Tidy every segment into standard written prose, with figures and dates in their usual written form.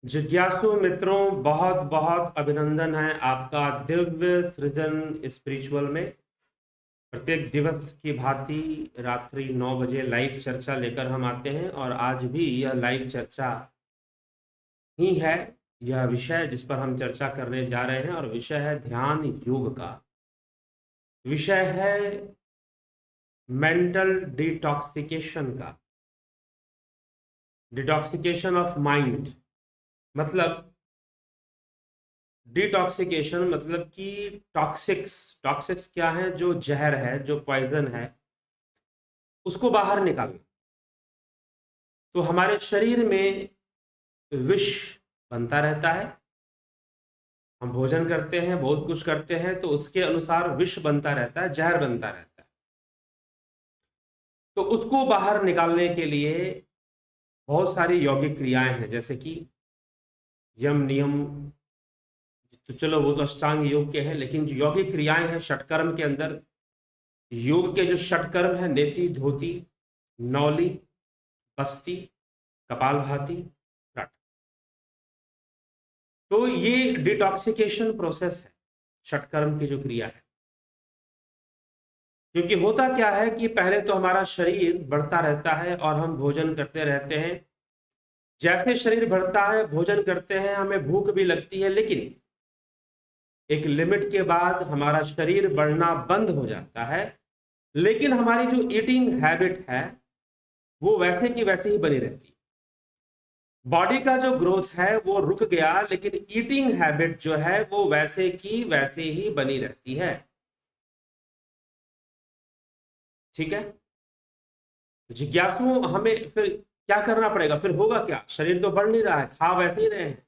जिज्ञासु मित्रों, बहुत बहुत अभिनंदन है आपका दिव्य सृजन स्पिरिचुअल में। प्रत्येक दिवस की भांति रात्रि 9 बजे लाइव चर्चा लेकर हम आते हैं और आज भी यह लाइव चर्चा ही है। यह विषय जिस पर हम चर्चा करने जा रहे हैं और विषय है ध्यान योग का। विषय है मेंटल डिटॉक्सिकेशन का, डिटॉक्सिकेशन ऑफ माइंड। मतलब डिटॉक्सिकेशन मतलब कि टॉक्सिक्स टॉक्सिक्स क्या है, जो जहर है, जो पॉइजन है, उसको बाहर निकालना। तो हमारे शरीर में विष बनता रहता है। हम भोजन करते हैं, बहुत कुछ करते हैं, तो उसके अनुसार विष बनता रहता है, जहर बनता रहता है। तो उसको बाहर निकालने के लिए बहुत सारी यौगिक क्रियाएं हैं, जैसे कि यम नियम। तो चलो वो तो अष्टांग योग के हैं, लेकिन जो यौगिक क्रियाएं हैं षटकर्म के अंदर, योग के जो षटकर्म है, नेति, धोती, नौली, बस्ती, कपालभाति, रट। तो ये डिटॉक्सिकेशन प्रोसेस है, षटकर्म की जो क्रिया है। क्योंकि होता क्या है कि पहले तो हमारा शरीर बढ़ता रहता है और हम भोजन करते रहते हैं। जैसे शरीर बढ़ता है, भोजन करते हैं, हमें भूख भी लगती है, लेकिन एक लिमिट के बाद हमारा शरीर बढ़ना बंद हो जाता है। लेकिन हमारी जो ईटिंग हैबिट है वो वैसे की वैसे ही बनी रहती है। बॉडी का जो ग्रोथ है वो रुक गया, लेकिन ईटिंग हैबिट जो है वो वैसे की वैसे ही बनी रहती है। ठीक है। जिज्ञासु, हमें फिर क्या करना पड़ेगा? फिर होगा क्या? शरीर तो बढ़ नहीं रहा है, खा वैसे ही रहे हैं।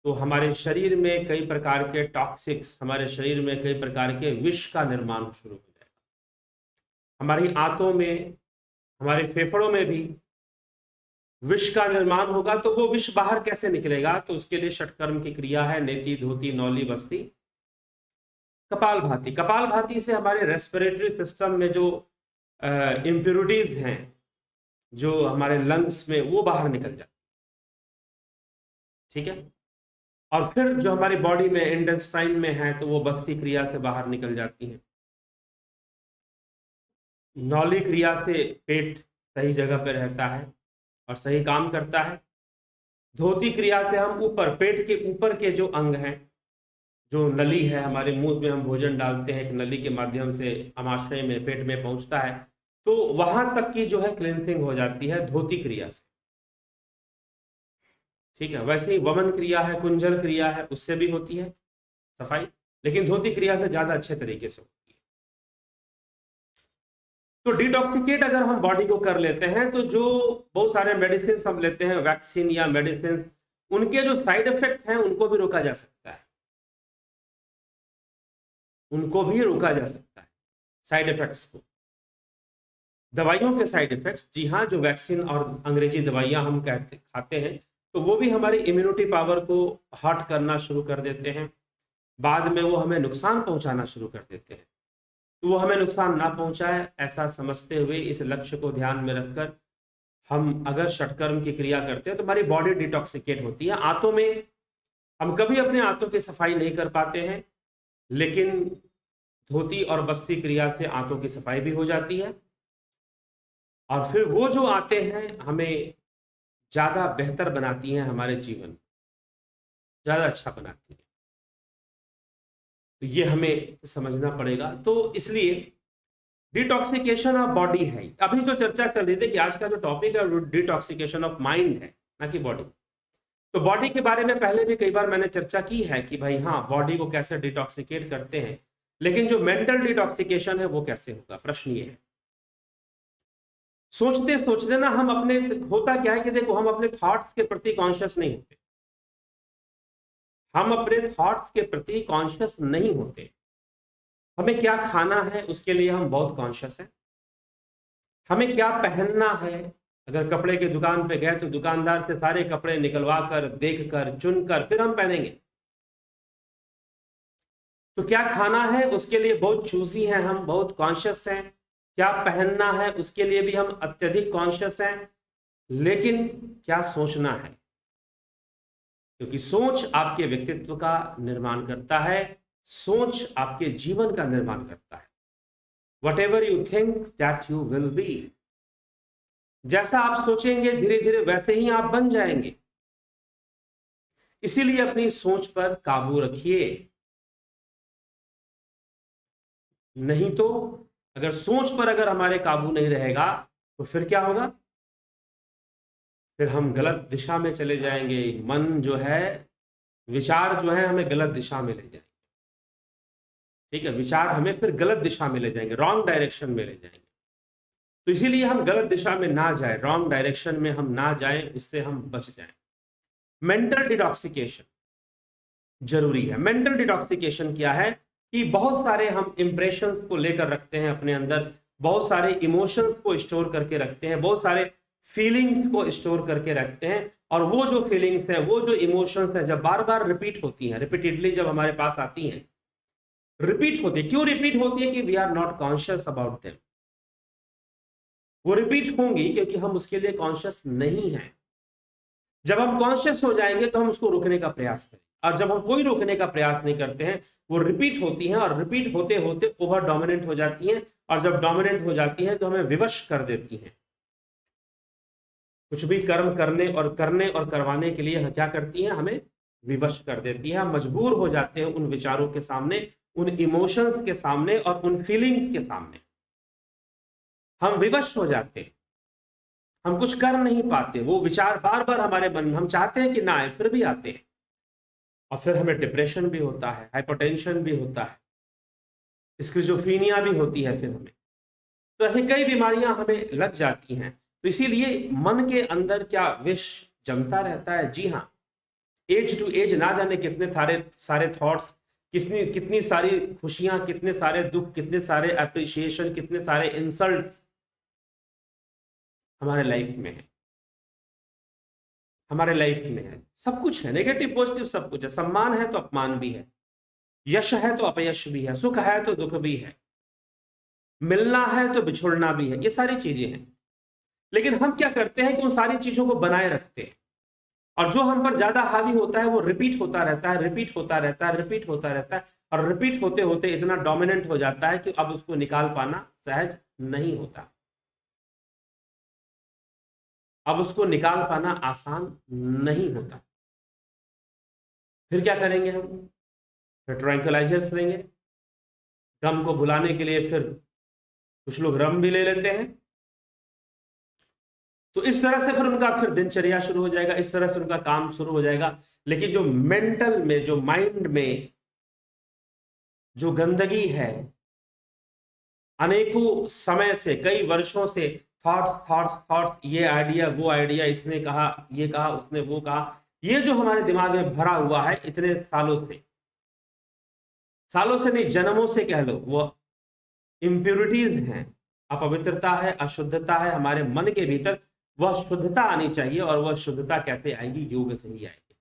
तो हमारे शरीर में कई प्रकार के टॉक्सिक्स, हमारे शरीर में कई प्रकार के विष का निर्माण शुरू हो जाएगा। हमारी आंतों में, हमारे फेफड़ों में भी विष का निर्माण होगा। तो वो विष बाहर कैसे निकलेगा? तो उसके लिए षटकर्म की क्रिया है, नेति, धोती, नौली, बस्ती, कपालभाति। कपालभाति से हमारे रेस्पिरेटरी सिस्टम में जो इम्प्योरिटीज हैं, जो हमारे लंग्स में, वो बाहर निकल जाती। ठीक है। और फिर जो हमारी बॉडी में इंटेस्टाइन में है, तो वो बस्ती क्रिया से बाहर निकल जाती है। नौली क्रिया से पेट सही जगह पे रहता है और सही काम करता है। धोती क्रिया से हम ऊपर, पेट के ऊपर के जो अंग हैं, जो नली है, हमारे मुंह में हम भोजन डालते हैं, एक नली के माध्यम से आमाशय में, पेट में पहुंचता है, तो वहां तक की जो है क्लिनसिंग हो जाती है धोती क्रिया से। ठीक है। वैसे ही वमन क्रिया है, कुंजल क्रिया है, उससे भी होती है सफाई, लेकिन धोती क्रिया से ज्यादा अच्छे तरीके से होती है। तो डिटॉक्सिकेट अगर हम बॉडी को कर लेते हैं, तो जो बहुत सारे मेडिसिन हम लेते हैं, वैक्सीन या मेडिसिन, उनके जो साइड इफेक्ट हैं उनको भी रोका जा सकता है। उनको भी रोका जा सकता है, साइड इफेक्ट्स को, दवाइयों के साइड इफेक्ट्स। जी हाँ, जो वैक्सीन और अंग्रेजी दवाइयां हम खाते हैं, तो वो भी हमारी इम्यूनिटी पावर को हर्ट करना शुरू कर देते हैं। बाद में वो हमें नुकसान पहुंचाना शुरू कर देते हैं। तो वो हमें नुकसान ना पहुंचाए, ऐसा समझते हुए, इस लक्ष्य को ध्यान में रखकर हम अगर षटकर्म की क्रिया करते हैं तो हमारी बॉडी डिटॉक्सिकेट होती है। आंतों में हम कभी अपने आंतों की सफाई नहीं कर पाते हैं, लेकिन धोती और बस्ती क्रिया से आंतों की सफाई भी हो जाती है। और फिर वो जो आते हैं हमें ज्यादा बेहतर बनाती हैं, हमारे जीवन ज्यादा अच्छा बनाती है। तो ये हमें समझना पड़ेगा। तो इसलिए डिटॉक्सिकेशन ऑफ बॉडी है। अभी जो चर्चा चल रही थी कि आज का जो टॉपिक है वो डिटॉक्सिकेशन ऑफ माइंड है, ना कि बॉडी। तो बॉडी के बारे में पहले भी कई बार मैंने चर्चा की है कि भाई हाँ, बॉडी को कैसे डिटॉक्सिकेट करते हैं, लेकिन जो मेंटल डिटॉक्सिकेशन है वो कैसे होगा, प्रश्न ये है। सोचते सोचते ना हम अपने, होता क्या है कि देखो, हम अपने थॉट्स के प्रति कॉन्शियस नहीं होते। हम अपने थॉट्स के प्रति कॉन्शियस नहीं होते। हमें क्या खाना है उसके लिए हम बहुत कॉन्शियस हैं। हमें क्या पहनना है, अगर कपड़े की दुकान पे गए तो दुकानदार से सारे कपड़े निकलवा कर, देख कर, चुन कर फिर हम पहनेंगे। तो क्या खाना है उसके लिए बहुत चूजी हैं, हम बहुत कॉन्शियस हैं। क्या पहनना है उसके लिए भी हम अत्यधिक कॉन्शियस हैं। लेकिन क्या सोचना है, क्योंकि सोच आपके व्यक्तित्व का निर्माण करता है, सोच आपके जीवन का निर्माण करता है। What ever you think that you will be. जैसा आप सोचेंगे धीरे धीरे वैसे ही आप बन जाएंगे। इसीलिए अपनी सोच पर काबू रखिए। नहीं तो अगर सोच पर अगर हमारे काबू नहीं रहेगा तो फिर क्या होगा? फिर हम गलत दिशा में चले जाएंगे। मन जो है, विचार जो है हमें गलत दिशा में ले जाएंगे। ठीक है, विचार हमें फिर गलत दिशा में ले जाएंगे, रॉन्ग डायरेक्शन में ले जाएंगे। तो इसीलिए हम गलत दिशा में ना जाए, रॉन्ग डायरेक्शन में हम ना जाएं, इससे हम बच जाएं। मेंटल डिटॉक्सिकेशन जरूरी है। मेंटल डिटॉक्सिकेशन क्या है कि बहुत सारे हम इंप्रेशंस को लेकर रखते हैं अपने अंदर, बहुत सारे इमोशंस को स्टोर करके रखते हैं, बहुत सारे फीलिंग्स को स्टोर करके रखते हैं। और वो जो फीलिंग्स हैं, वो जो इमोशंस हैं, जब बार बार रिपीट होती हैं, रिपीटेडली जब हमारे पास आती हैं, रिपीट होती है। क्यों रिपीट होती है? कि we are not conscious about them. वो रिपीट होंगी क्योंकि हम उसके लिए कॉन्शियस नहीं हैं। जब हम कॉन्शियस हो जाएंगे तो हम उसको रोकने का प्रयास करें, और जब हम कोई रोकने का प्रयास नहीं करते हैं, वो रिपीट होती हैं और रिपीट होते होते ओवर डोमिनेंट हो जाती हैं। और जब डोमिनेंट हो जाती हैं तो हमें विवश कर देती हैं। कुछ भी कर्म करने और करवाने के लिए क्या करती हैं? हमें विवश कर देती है। हम मजबूर हो जाते हैं उन विचारों के सामने, उन इमोशंस के सामने और उन फीलिंग्स के सामने। हम विवश हो जाते हैं, हम कुछ कर नहीं पाते। वो विचार बार बार हमारे मन में, हम चाहते हैं कि ना आए, फिर भी आते हैं। और फिर हमें डिप्रेशन भी होता है, हाइपरटेंशन भी होता है, स्किज़ोफ्रेनिया भी होती है फिर हमें। तो ऐसे कई बीमारियां हमें लग जाती हैं। तो इसीलिए मन के अंदर क्या विष जमता रहता है। जी हाँ, एज टू एज ना जाने कितने सारे सारे थॉट्स, कितनी कितनी सारी खुशियां, कितने सारे दुख, कितने सारे अप्रिशिएशन, कितने सारे इंसल्ट्स हमारे लाइफ में है। हमारे लाइफ में है, सब कुछ है, नेगेटिव पॉजिटिव सब कुछ है। सम्मान है तो अपमान भी है, यश है तो अपयश भी है, सुख है तो दुख भी है, मिलना है तो बिछुड़ना भी है। ये सारी चीजें हैं। लेकिन हम क्या करते हैं कि उन सारी चीजों को बनाए रखते हैं, और जो हम पर ज्यादा हावी होता है वो रिपीट होता रहता है, रिपीट होता रहता है, रिपीट होता रहता है। और रिपीट होते होते इतना डोमिनेंट हो जाता है कि अब उसको निकाल पाना सहज नहीं होता। अब उसको निकाल पाना आसान नहीं होता। फिर क्या करेंगे हम? फिर ट्रैंक्विलाइजर्स लेंगे। गम को भुलाने के लिए फिर कुछ लोग रम भी ले लेते हैं। तो इस तरह से फिर उनका फिर दिनचर्या शुरू हो जाएगा, इस तरह से उनका काम शुरू हो जाएगा। लेकिन जो मेंटल में, जो माइंड में जो गंदगी है, अनेकों समय से, कई वर्षों से थॉट्स थॉट्स थॉट्स, ये आइडिया वो आइडिया, इसने कहा ये कहा, उसने वो कहा, ये जो हमारे दिमाग में भरा हुआ है इतने सालों से, सालों से नहीं जन्मों से कह लो, वो इम्प्योरिटीज हैं, अपवित्रता है, अशुद्धता है हमारे मन के भीतर। वह शुद्धता आनी चाहिए, और वह शुद्धता कैसे आएगी? योग से ही आएगी।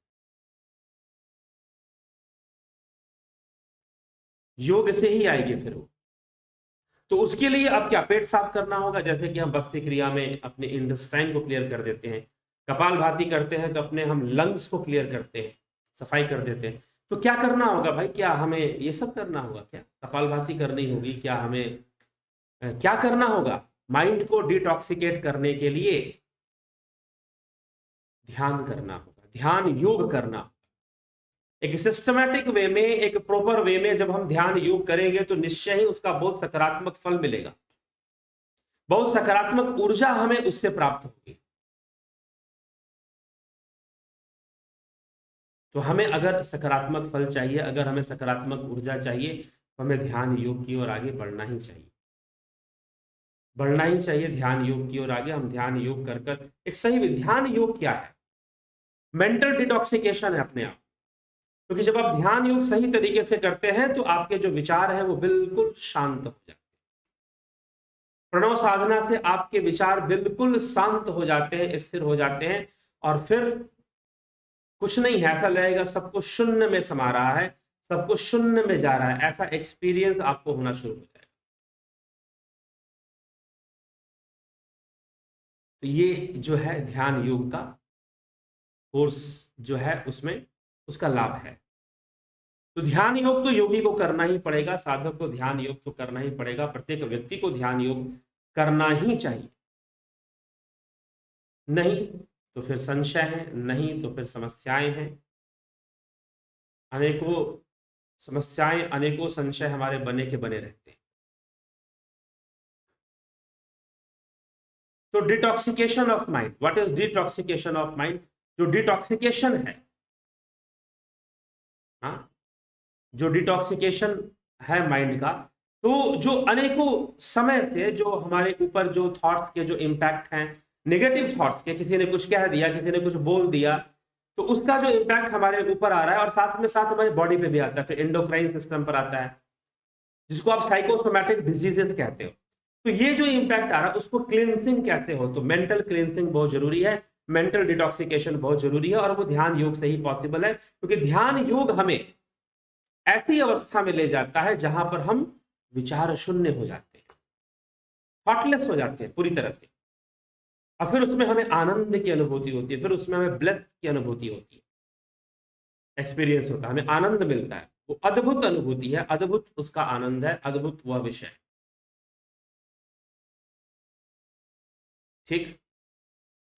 योग से ही आएगी फिर वो। तो उसके लिए अब क्या, पेट साफ करना होगा। जैसे कि हम बस्ती क्रिया में अपने इंटेस्टाइन को क्लियर कर देते हैं, कपालभाति करते हैं तो अपने हम लंग्स को क्लियर करते हैं, सफाई कर देते हैं। तो क्या करना होगा भाई? क्या हमें ये सब करना होगा? क्या कपालभाति करनी होगी? क्या हमें क्या करना होगा? माइंड को डिटॉक्सिकेट करने के लिए ध्यान करना होगा, ध्यान योग करना। एक सिस्टमैटिक वे में, एक प्रॉपर वे में जब हम ध्यान योग करेंगे तो निश्चय ही उसका बहुत सकारात्मक फल मिलेगा, बहुत सकारात्मक ऊर्जा हमें उससे प्राप्त होगी। तो हमें अगर सकारात्मक फल चाहिए, अगर हमें सकारात्मक ऊर्जा चाहिए, तो हमें ध्यान योग की ओर आगे बढ़ना ही चाहिए, बढ़ना ही चाहिए ध्यान योग की ओर आगे। हम ध्यान योग कर कर एक सही, ध्यान योग क्या है? मेंटल डिटॉक्सिकेशन है अपने आप। क्योंकि जब आप ध्यान योग सही तरीके से करते हैं तो आपके जो विचार हैं वो बिल्कुल शांत हो जाते हैं। प्रणव साधना से आपके विचार बिल्कुल शांत हो जाते हैं, स्थिर हो जाते हैं। और फिर कुछ नहीं है, ऐसा लगेगा सब कुछ शून्य में समा रहा है, सब कुछ शून्य में जा रहा है, ऐसा एक्सपीरियंस आपको होना शुरू हो जाएगा। तो ये जो है ध्यान योग का कोर्स जो है उसमें उसका लाभ है। तो ध्यान योग तो योगी को करना ही पड़ेगा, साधक को ध्यान योग तो करना ही पड़ेगा, प्रत्येक व्यक्ति को ध्यान योग करना ही चाहिए। नहीं तो फिर संशय है, नहीं तो फिर समस्याएं हैं, अनेकों समस्याएं, अनेकों संशय हमारे बने के बने रहते हैं। तो detoxication of mind, what is detoxication of mind? जो डिटॉक्सिकेशन है, हाँ, जो डिटॉक्सिकेशन है माइंड का, तो जो अनेकों समय से जो हमारे ऊपर जो थॉट्स के जो इम्पैक्ट हैं, नेगेटिव थॉट्स के, किसी ने कुछ कह दिया, किसी ने कुछ बोल दिया, तो उसका जो इम्पैक्ट हमारे ऊपर आ रहा है और साथ में साथ हमारी बॉडी पे भी आता है, फिर एंडोक्राइन सिस्टम पर आता है, जिसको आप साइकोसोमैटिक डिजीजेस कहते हो। तो ये जो इम्पैक्ट आ रहा है उसको क्लींसिंग कैसे हो? तो मेंटल क्लींसिंग बहुत जरूरी है, मेंटल डिटॉक्सिकेशन बहुत जरूरी है, और वो ध्यान योग से ही पॉसिबल है, क्योंकि ध्यान योग हमें ऐसी अवस्था में ले जाता है जहां पर हम विचार शून्य हो जाते हैं, थॉटलेस हो जाते हैं पूरी तरह से, और फिर उसमें हमें आनंद की अनुभूति होती है, फिर उसमें हमें ब्लेस की अनुभूति होती है, एक्सपीरियंस होता है, हमें आनंद मिलता है। वो अद्भुत अनुभूति है, अद्भुत उसका आनंद है, अद्भुत वह विषय है। ठीक,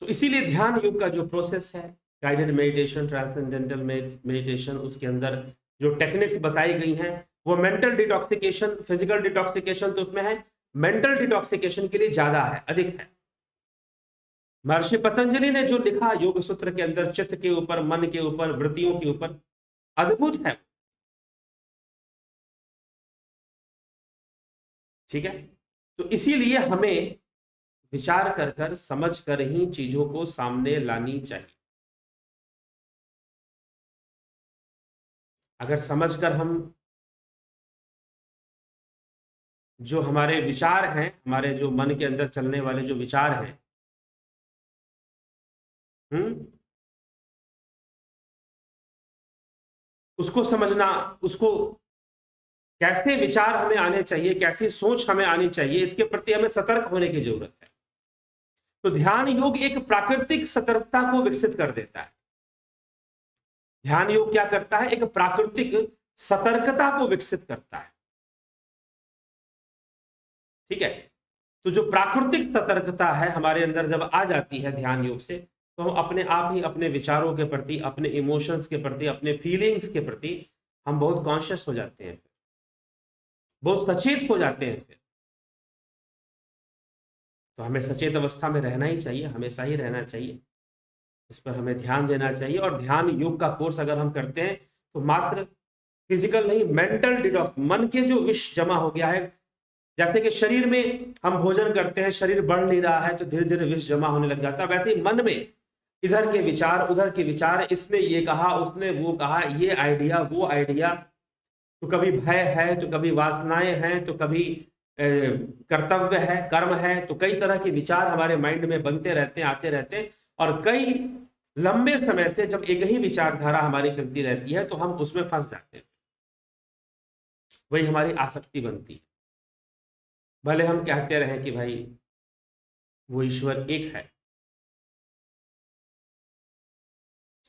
तो इसीलिए ध्यान योग का जो प्रोसेस है, गाइडेड मेडिटेशन, ट्रांसेंडेंटल मेडिटेशन, उसके अंदर जो टेक्निक्स बताई गई हैं, वो मेंटल डिटॉक्सिकेशन, फिजिकल डिटॉक्सिकेशन तो उसमें है, मेंटल डिटॉक्सिकेशन के लिए ज्यादा है, अधिक है। महर्षि पतंजलि ने जो लिखा योग सूत्र के अंदर, चित्त के ऊपर, मन के ऊपर, वृत्तियों के ऊपर, अद्भुत है। ठीक है, तो इसीलिए हमें विचार कर कर, समझ कर ही चीजों को सामने लानी चाहिए। अगर समझकर हम, जो हमारे विचार हैं, हमारे जो मन के अंदर चलने वाले जो विचार हैं, हम्म, उसको समझना, उसको कैसे विचार हमें आने चाहिए, कैसी सोच हमें आनी चाहिए, इसके प्रति हमें सतर्क होने की जरूरत है। तो ध्यान योग एक प्राकृतिक सतर्कता को विकसित कर देता है। ध्यान योग क्या करता है? एक प्राकृतिक सतर्कता को विकसित करता है। ठीक है, तो जो प्राकृतिक सतर्कता है हमारे अंदर जब आ जाती है ध्यान योग से, तो हम अपने आप ही अपने विचारों के प्रति, अपने इमोशंस के प्रति, अपने फीलिंग्स के प्रति हम बहुत कॉन्शियस हो जाते हैं, बहुत सचेत हो जाते हैं फिर। तो हमें सचेत अवस्था में रहना ही चाहिए, हमेशा ही रहना चाहिए, इस पर हमें ध्यान देना चाहिए। और ध्यान योग का कोर्स अगर हम करते हैं तो मात्र फिजिकल नहीं, मेंटल डिटॉक्स, मन के जो विष जमा हो गया है, जैसे कि शरीर में हम भोजन करते हैं, शरीर बढ़ नहीं रहा है तो धीरे धीरे विष जमा होने लग जाता है, वैसे ही मन में इधर के विचार, उधर के विचार, इसने ये कहा, उसने वो कहा, ये आइडिया, वो आइडिया, तो कभी भय है, तो कभी वासनाएं हैं, तो कभी कर्तव्य है, कर्म है, तो कई तरह के विचार हमारे माइंड में बनते रहते हैं, आते रहते हैं, और कई लंबे समय से जब एक ही विचारधारा हमारी चलती रहती है तो हम उसमें फंस जाते हैं, वही हमारी आसक्ति बनती है। भले हम कहते रहें कि भाई वो ईश्वर एक है,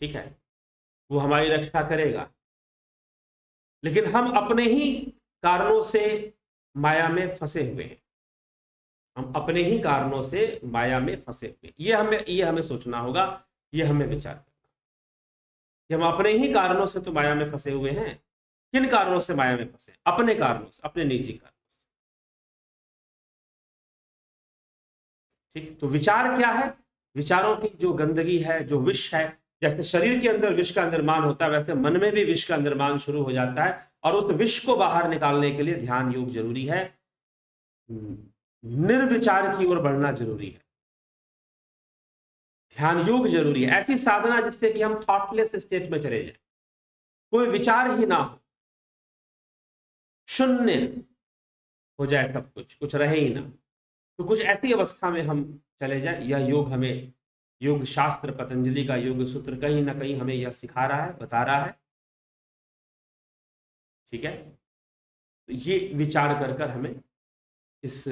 ठीक है, वो हमारी रक्षा करेगा, लेकिन हम अपने ही कारणों से माया में फंसे हुए हैं, हम अपने ही कारणों से माया में फंसे हुए हैं। ये हमें सोचना होगा, ये हमें विचार करना, कि हम अपने ही कारणों से तो माया में फंसे हुए हैं। किन कारणों से माया में फंसे? अपने कारणों से, अपने निजी कारणों से। ठीक, तो विचार क्या है? विचारों की जो गंदगी है, जो विष है, जैसे शरीर के अंदर विष का निर्माण होता है, वैसे मन में भी विष का निर्माण शुरू हो जाता है, और उस विष को बाहर निकालने के लिए ध्यान योग जरूरी है, निर्विचार की ओर बढ़ना जरूरी है, ध्यान योग जरूरी है, ऐसी साधना जिससे कि हम थॉटलेस स्टेट में चले जाएं, कोई विचार ही ना हो, शून्य हो जाए, सब कुछ रहे ही ना, तो कुछ ऐसी अवस्था में हम चले जाएं। यह योग हमें, योग शास्त्र, पतंजलि का योग सूत्र कहीं ना कहीं हमें यह सिखा रहा है, बता रहा है। ठीक है, तो ये विचार कर कर हमें इस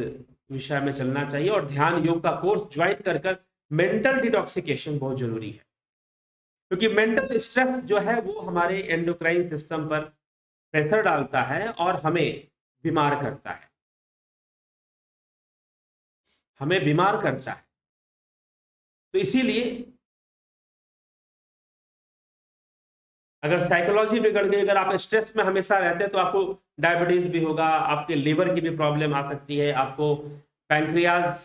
विषय में चलना चाहिए, और ध्यान योग का कोर्स ज्वाइन कर कर मेंटल डिटॉक्सिकेशन बहुत जरूरी है। क्योंकि मेंटल स्ट्रेस जो है वो हमारे एंडोक्राइन सिस्टम पर प्रेशर डालता है और हमें बीमार करता है, हमें बीमार करता है। तो इसीलिए अगर साइकोलॉजी बिगड़ गई, अगर आप स्ट्रेस में हमेशा रहते हैं तो आपको डायबिटीज भी होगा, आपके लिवर की भी प्रॉब्लम आ सकती है, आपको पैंक्रियाज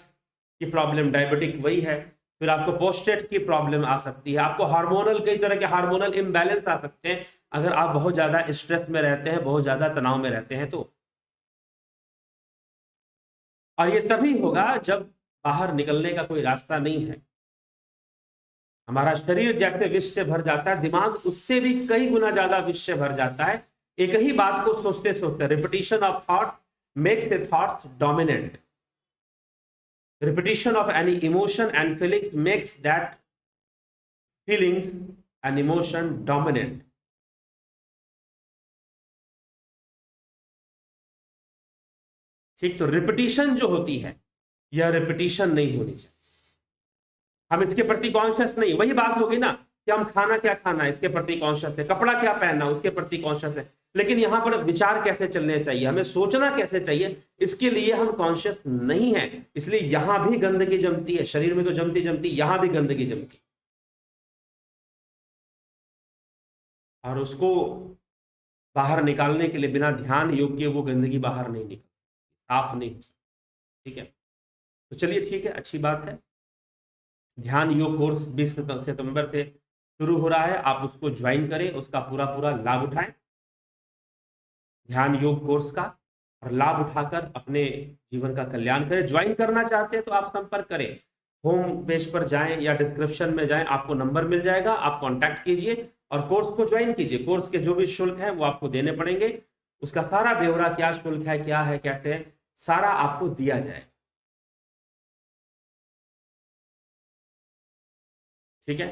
की प्रॉब्लम, डायबिटिक वही है, फिर आपको प्रोस्टेट की प्रॉब्लम आ सकती है, आपको हार्मोनल, कई तरह के हार्मोनल इम्बैलेंस आ सकते हैं अगर आप बहुत ज्यादा स्ट्रेस में रहते हैं, बहुत ज्यादा तनाव में रहते हैं तो। और ये तभी होगा जब बाहर निकलने का कोई रास्ता नहीं है। हमारा शरीर जैसे विष से भर जाता है, दिमाग उससे भी कई गुना ज्यादा विष से भर जाता है। एक ही बात को सोचते सोचते, repetition of thought makes the thoughts dominant, repetition of any emotion and feelings makes that feelings and emotion dominant. ठीक, तो रिपीटिशन जो होती है यह रिपीटिशन नहीं होनी चाहिए। हम इसके प्रति कॉन्शियस नहीं, वही बात होगी ना कि हम खाना क्या खाना है इसके प्रति कॉन्शियस है, कपड़ा क्या पहनना उसके प्रति कॉन्शियस है, लेकिन यहां पर विचार कैसे चलने चाहिए, हमें सोचना कैसे चाहिए, इसके लिए हम कॉन्शियस नहीं है। इसलिए यहां भी गंदगी जमती है, शरीर में तो जमती जमती, यहां भी गंदगी जमती, और उसको बाहर निकालने के लिए बिना ध्यान योग के वो गंदगी बाहर नहीं निकल, साफ नहीं हो सकती। ठीक है, तो चलिए ठीक है, अच्छी बात है। ध्यान योग कोर्स 20 सितंबर से शुरू हो रहा है, आप उसको ज्वाइन करें, उसका पूरा पूरा लाभ उठाएं, ध्यान योग कोर्स का, और लाभ उठाकर अपने जीवन का कल्याण करें। ज्वाइन करना चाहते हैं तो आप संपर्क करें, होम पेज पर जाएं या डिस्क्रिप्शन में जाएं, आपको नंबर मिल जाएगा, आप कांटेक्ट कीजिए और कोर्स को ज्वाइन कीजिए। कोर्स के जो भी शुल्क है वो आपको देने पड़ेंगे, उसका सारा ब्यौरा, क्या शुल्क है, क्या है, कैसे है, सारा आपको दिया जाएगा। ठीक है,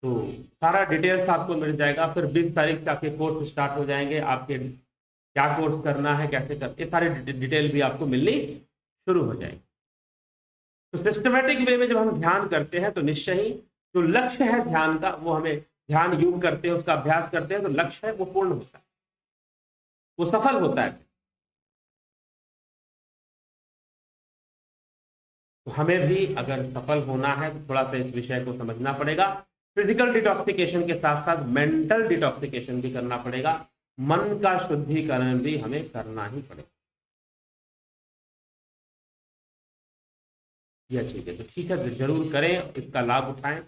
तो सारा डिटेल्स आपको मिल जाएगा। फिर 20 तारीख से आपके कोर्स स्टार्ट हो जाएंगे, आपके क्या कोर्स करना है, कैसे करते, ये सारे डिटेल भी आपको मिलनी शुरू हो जाएगी। तो सिस्टमेटिक वे में जब हम ध्यान करते हैं तो निश्चय ही जो लक्ष्य है ध्यान का, वो हमें ध्यान योग करते हैं, उसका अभ्यास करते हैं तो लक्ष्य है वो पूर्ण होता है, वो सफल होता है। तो हमें भी अगर सफल होना है तो थोड़ा सा इस विषय को समझना पड़ेगा। फिजिकल डिटॉक्सिकेशन के साथ साथ मेंटल डिटॉक्सिकेशन भी करना पड़ेगा, मन का शुद्धिकरण भी हमें करना ही पड़ेगा। यह ठीक है, तो ठीक है, जरूर करें, इसका लाभ उठाएं।